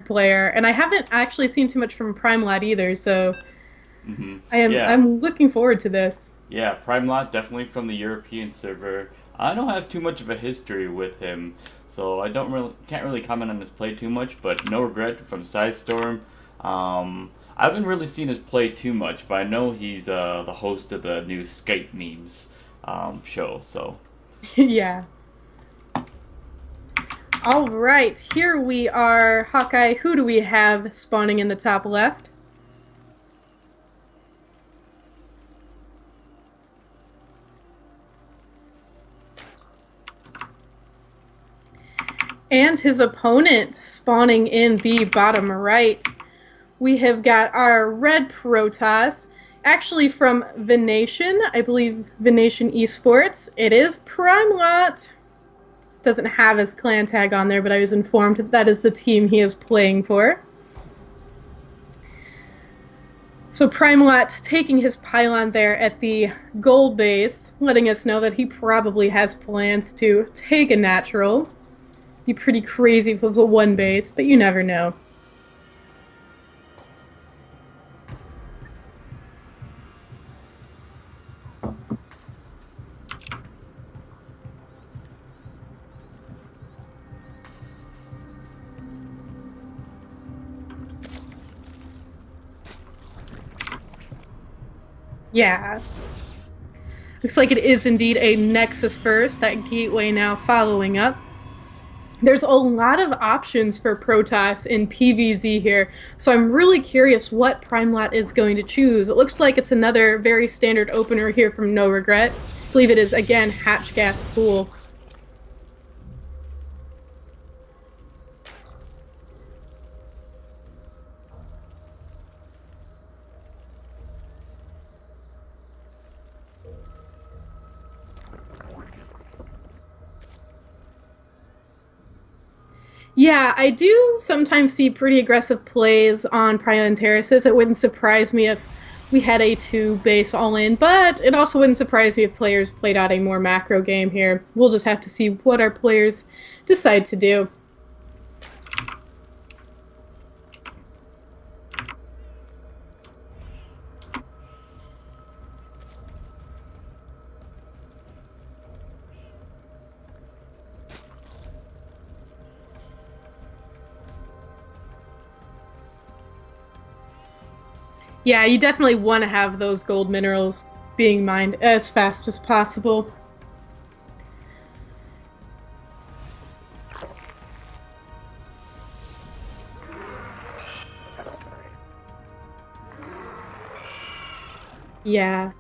player, and I haven't actually seen too much from PrimeLot either, so Yeah, I'm looking forward to this. yeah, Primelot definitely from the European server. I don't have too much of a history with him, so I don't really can't really comment on his play too much. But no regret from Sidestorm. I haven't really seen his play too much, but I know he's the host of the new Skate memes show. So Yeah. All right, here we are, Hawkeye. Who do we have spawning in the top left? And his opponent spawning in the bottom right. We have got our red Protoss, actually from Venation, I believe Venation Esports. It is PrimeLot. Doesn't have his clan tag on there, but I was informed that is the team he is playing for. So PrimeLot taking his pylon there at the gold base, letting us know that he probably has plans to take a natural. Be pretty crazy if it was a one base, but you never know. Yeah. Looks like it is indeed a Nexus first, that gateway now following up. There's a lot of options for Protoss in PvZ here, so I'm really curious what PrimeLot is going to choose. It looks like it's another very standard opener here from No Regret. I believe it is, again, Hatch Gas Pool. Yeah, I do sometimes see pretty aggressive plays on Prion Terraces. It wouldn't surprise me if we had a 2 base all in, but it also wouldn't surprise me if players played out a more macro game here. We'll just have to see what our players decide to do. Yeah, you definitely want to have those gold minerals being mined as fast as possible. Yeah.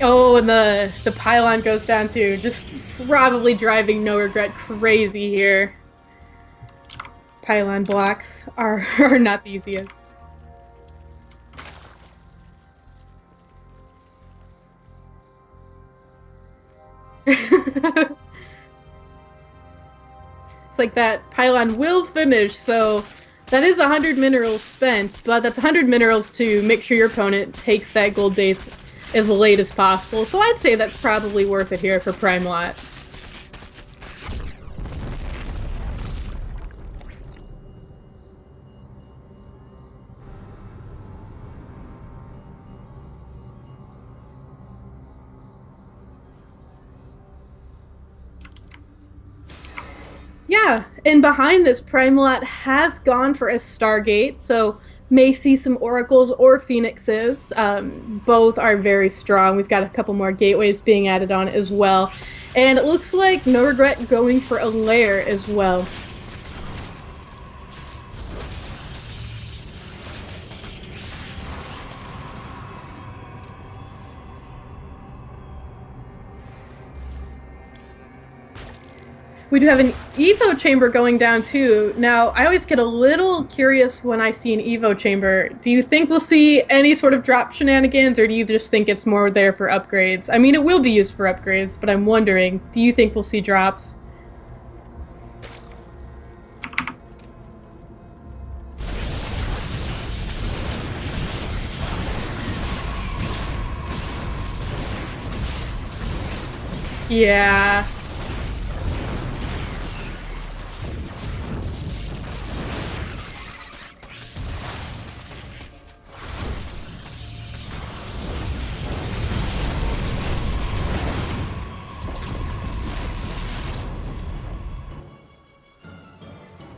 Oh, and the pylon goes down too. Just probably driving No Regret crazy here. Pylon blocks are, are not the easiest. It's like that pylon will finish, so that is 100 minerals spent, but that's 100 minerals to make sure your opponent takes that gold base as late as possible, so I'd say that's probably worth it here for PrimeLot. Yeah, and behind this, PrimeLot has gone for a Stargate, so may see some Oracles or Phoenixes. Both are very strong. We've got a couple more gateways being added on as well. And it looks like No Regret going for a lair as well. We do have an Evo chamber going down too. Now, I always get a little curious when I see an Evo chamber. Do you think we'll see any sort of drop shenanigans, or do you just think it's more there for upgrades? I mean, it will be used for upgrades, but I'm wondering, do you think we'll see drops? Yeah.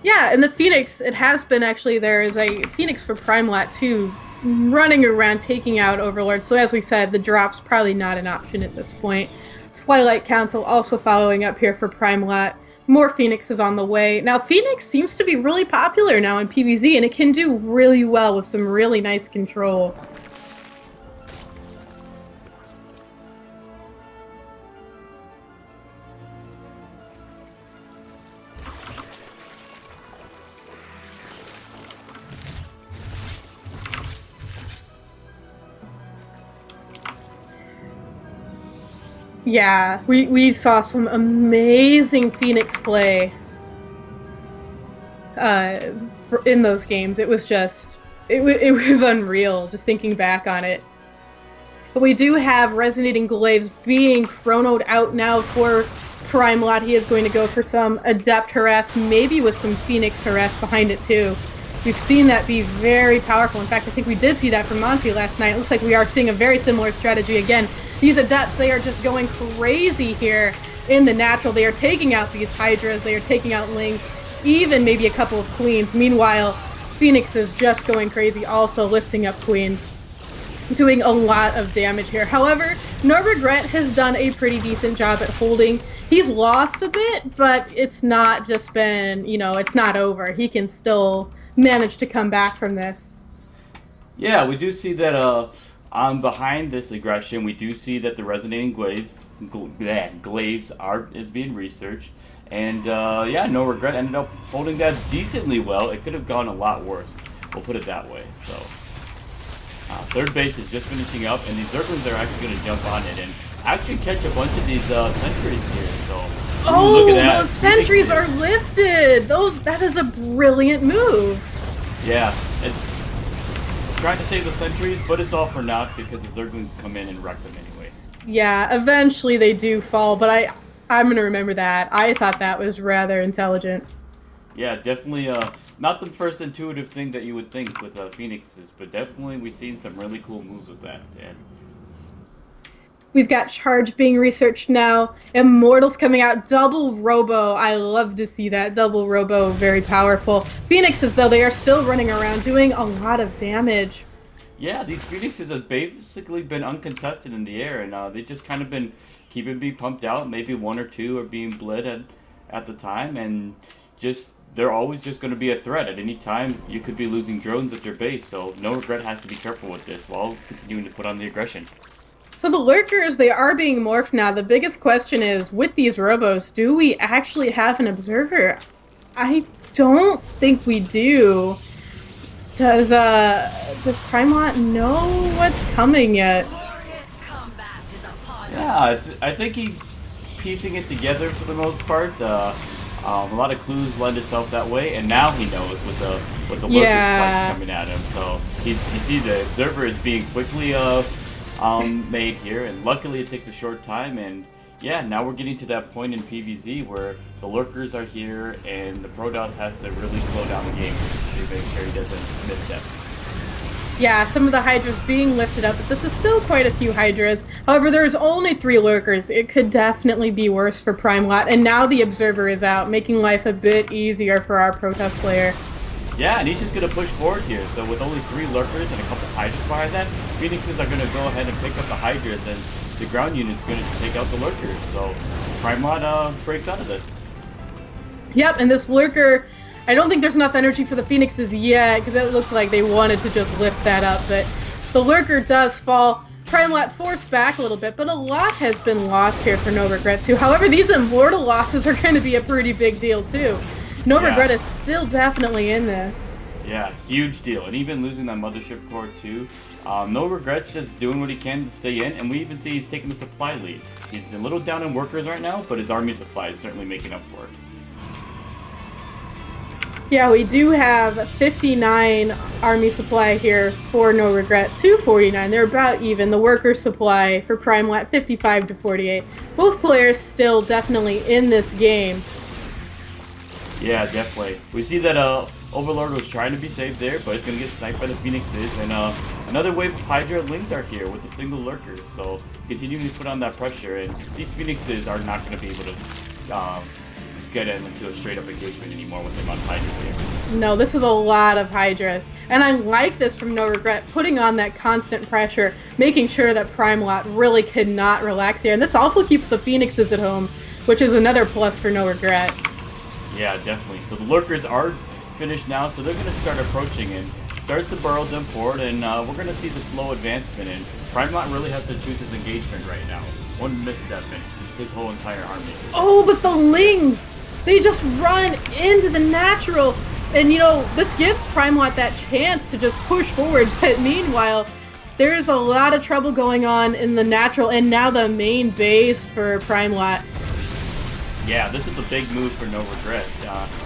Yeah, and the Phoenix, it has been actually, there is a Phoenix for Primelat too, running around taking out Overlord. So as we said, the drop's probably not an option at this point. Twilight Council also following up here for Primelat. More Phoenixes on the way. Now, Phoenix seems to be really popular now in PvZ, and it can do really well with some really nice control. Yeah, we saw some amazing Phoenix play in those games. It was just, it was unreal, just thinking back on it. But we do have Resonating Glaives being chronoed out now for Primelat. He is going to go for some Adept Harass, maybe with some Phoenix Harass behind it too. We've seen that be very powerful. In fact, I think we did see that from Monty last night. It looks like we are seeing a very similar strategy again. These Adepts, they are just going crazy here in the natural. They are taking out these Hydras. They are taking out Lings, even maybe a couple of Queens. Meanwhile, Phoenix is just going crazy, also lifting up Queens, doing a lot of damage here. However, No Regret has done a pretty decent job at holding. He's lost a bit, but it's not just been, you know, it's not over. He can still manage to come back from this. Yeah, we do see that behind this aggression, we do see that the Resonating Glaives is being researched. And yeah, No Regret ended up holding that decently well. It could have gone a lot worse. We'll put it that way. So third base is just finishing up, and these Zerglings are actually going to jump on it and actually catch a bunch of these sentries here. So oh, look at that. Those sentries are lifted. That is a brilliant move. Yeah, it's trying to save the sentries, but it's all for naught because the Zerglings come in and wreck them anyway. Yeah, eventually they do fall, but I'm going to remember that. I thought that was rather intelligent. Yeah, definitely not the first intuitive thing that you would think with Phoenixes, but definitely we've seen some really cool moves with that. And we've got Charge being researched now. Immortals coming out. Double Robo. I love to see that. Double Robo, very powerful. Phoenixes, though, they are still running around doing a lot of damage. Yeah, these Phoenixes have basically been uncontested in the air, and they just kind of been keeping being pumped out. Maybe one or two are being bled at the time, and just they're always just going to be a threat. At any time, you could be losing drones at your base, so No Regret has to be careful with this while continuing to put on the aggression. So the Lurkers, they are being morphed now. The biggest question is, with these Robos, do we actually have an Observer? I don't think we do. Does Primelat know what's coming yet? Yeah, I think he's piecing it together for the most part. A lot of clues lend itself that way, and now he knows with the Lurker spikes coming at him. So you see the Observer is being quickly made here, and luckily it takes a short time. And yeah, now we're getting to that point in PvZ where the Lurkers are here, and the Protoss has to really slow down the game to make sure he doesn't miss them. Yeah, some of the Hydras being lifted up, but this is still quite a few Hydras. However, there's only 3 Lurkers. It could definitely be worse for Primelat, and now the Observer is out, making life a bit easier for our Protoss player. Yeah, and he's just going to push forward here. So with only 3 Lurkers and a couple Hydras behind that, Phoenixes are going to go ahead and pick up the Hydras, and the ground unit's going to take out the Lurkers. So Primelat breaks out of this. Yep, and this Lurker, I don't think there's enough energy for the Phoenixes yet, because it looks like they wanted to just lift that up, but the Lurker does fall. Primelat forced back a little bit, but a lot has been lost here for No Regret too. However, these Immortal losses are going to be a pretty big deal too. No Regret is still definitely in this. Yeah, huge deal. And even losing that Mothership Core too. No Regret's just doing what he can to stay in, and we even see he's taking the supply lead. He's a little down in workers right now, but his army supply is certainly making up for it. Yeah, we do have 59 army supply here for No Regret, 249. They're about even. The worker supply for Primelat, 55 to 48. Both players still definitely in this game. Yeah, definitely. We see that Overlord was trying to be saved there, but it's going to get sniped by the Phoenixes. And another wave of Hydra Lings are here with a single lurker. So continuing to put on that pressure. And these Phoenixes are not going to be able to get into a straight-up engagement anymore with them on Hydra here. No, this is a lot of Hydras. And I like this from No Regret, putting on that constant pressure, making sure that Primelat really could not relax here. And this also keeps the Phoenixes at home, which is another plus for No Regret. Yeah, definitely. So the lurkers are finished now, so they're going to start approaching and starts to burrow them forward, and we're going to see the slow advancement. And Primelat really has to choose his engagement right now. One misstep and his whole entire army. Oh, but the Lings! They just run into the natural. And, you know, this gives Primelat that chance to just push forward. But meanwhile, there is a lot of trouble going on in the natural and now the main base for Primelat. Yeah, this is a big move for No Regret.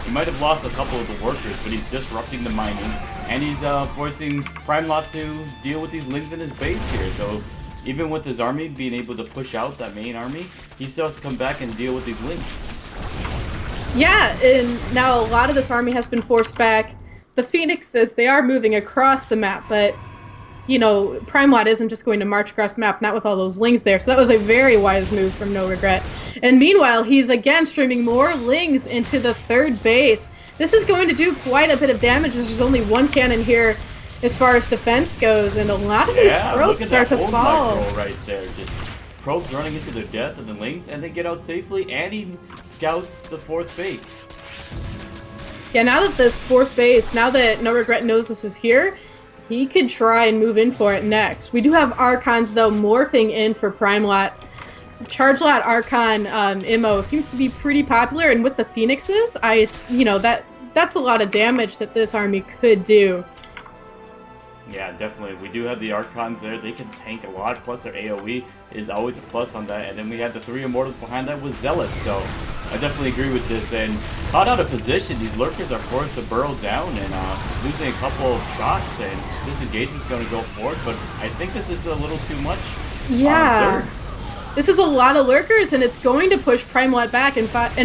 He might have lost a couple of the workers, but he's disrupting the mining. And he's forcing Primelat to deal with these Lings in his base here. So even with his army being able to push out that main army, he still has to come back and deal with these Lings. Yeah, and now a lot of this army has been forced back. The Phoenixes, they are moving across the map, but, you know, Primelat isn't just going to march across the map, not with all those Lings there. So that was a very wise move from No Regret. And meanwhile, he's again streaming more Lings into the third base. This is going to do quite a bit of damage, as there's only one cannon here as far as defense goes, and a lot of these probes start to fall. Right there. Just probes running into their death and the Lings, and they get out safely, and he scouts the fourth base. Yeah, now that this fourth base, now that No Regret knows this is here, he could try and move in for it next. We do have Archons, though, morphing in for Primelat. Chargelat Archon Immo seems to be pretty popular, and with the Phoenixes, that's a lot of damage that this army could do. Yeah, definitely. We do have the Archons there. They can tank a lot, plus their AoE is always a plus on that. And then we have the 3 Immortals behind that with Zealots, so I definitely agree with this. And caught out of position, these Lurkers are forced to burrow down and losing a couple of shots, and this engagement's going to go forward, but I think this is a little too much. Yeah. This is a lot of Lurkers, and it's going to push Primelat back. In fact,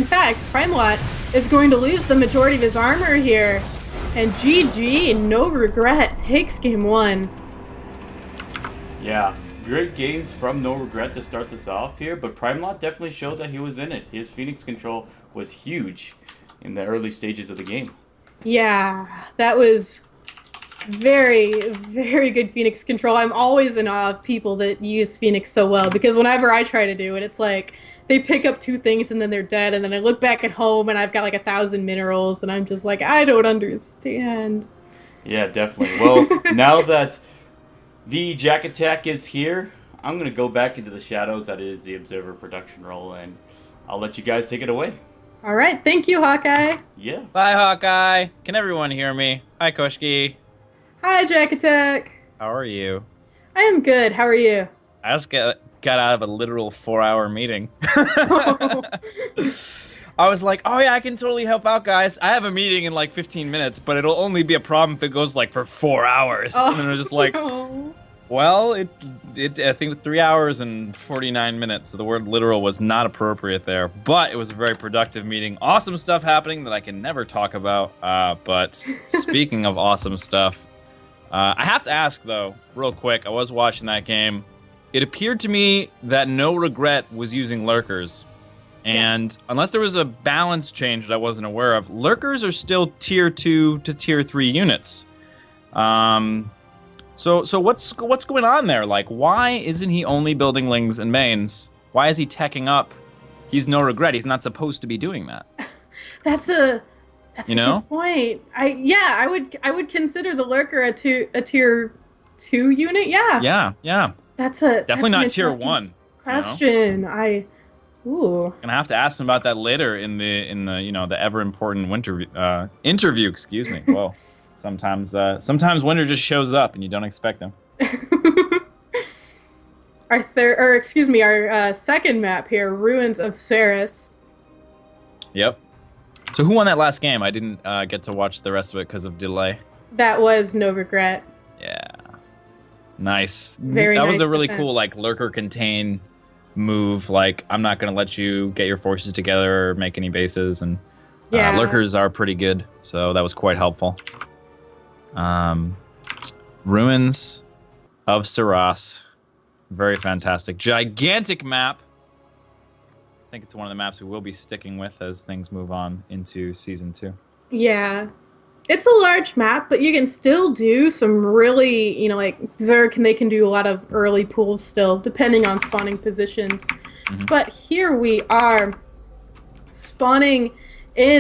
Primelat is going to lose the majority of his armor here. And GG, No Regret, takes game 1. Yeah, great games from No Regret to start this off here, but Primelat definitely showed that he was in it. His Phoenix control was huge in the early stages of the game. Yeah, that was very, very good Phoenix control. I'm always in awe of people that use Phoenix so well, because whenever I try to do it, it's like they pick up 2 things and then they're dead, and then I look back at home and I've got like 1,000 minerals, and I'm just like, I don't understand. Yeah, definitely. Well, now that the JaKaTaK is here, I'm going to go back into the shadows. That is the Observer production role, and I'll let you guys take it away. All right, thank you, Hawkeye. Yeah. Bye, Hawkeye. Can everyone hear me? Hi, Koshkii. Hi, JaKaTaK. How are you? I am good. How are you? I just got out of a literal 4-hour meeting. I was like, oh yeah, I can totally help out, guys. I have a meeting in like 15 minutes, but it'll only be a problem if it goes like for 4 hours. Oh, and I was just like, no. well, I think 3 hours and 49 minutes. So the word literal was not appropriate there, but it was a very productive meeting. Awesome stuff happening that I can never talk about. But speaking of awesome stuff, I have to ask though, real quick, I was watching that game. It appeared to me that No Regret was using Lurkers. And unless there was a balance change that I wasn't aware of, Lurkers are still tier 2 to tier 3 units. So what's going on there? Like, why isn't he only building Lings and Mains? Why is he teching up? He's No Regret. He's not supposed to be doing that. That's a good point. I would consider the Lurker a tier 2 unit. Yeah. Yeah. That's definitely not tier 1 question. You know? Ooh. Gonna have to ask him about that later in the the ever important interview. Excuse me. Well, sometimes winter just shows up and you don't expect him. Our second map here, Ruins of Ceres. Yep. So who won that last game? I didn't get to watch the rest of it because of delay. That was No Regret. Yeah. Nice. Very that was nice a really defense. cool like lurker contain move. Like I'm not gonna let you get your forces together or make any bases, and Yeah. lurkers are pretty good, so that was quite helpful. Ruins of Saras, very fantastic, gigantic map. I think it's one of the maps we will be sticking with as things move on into Season 2. Yeah. It's a large map, but you can still do some really, you know, like Zerg, and they can do a lot of early pools still, depending on spawning positions. But here we are spawning in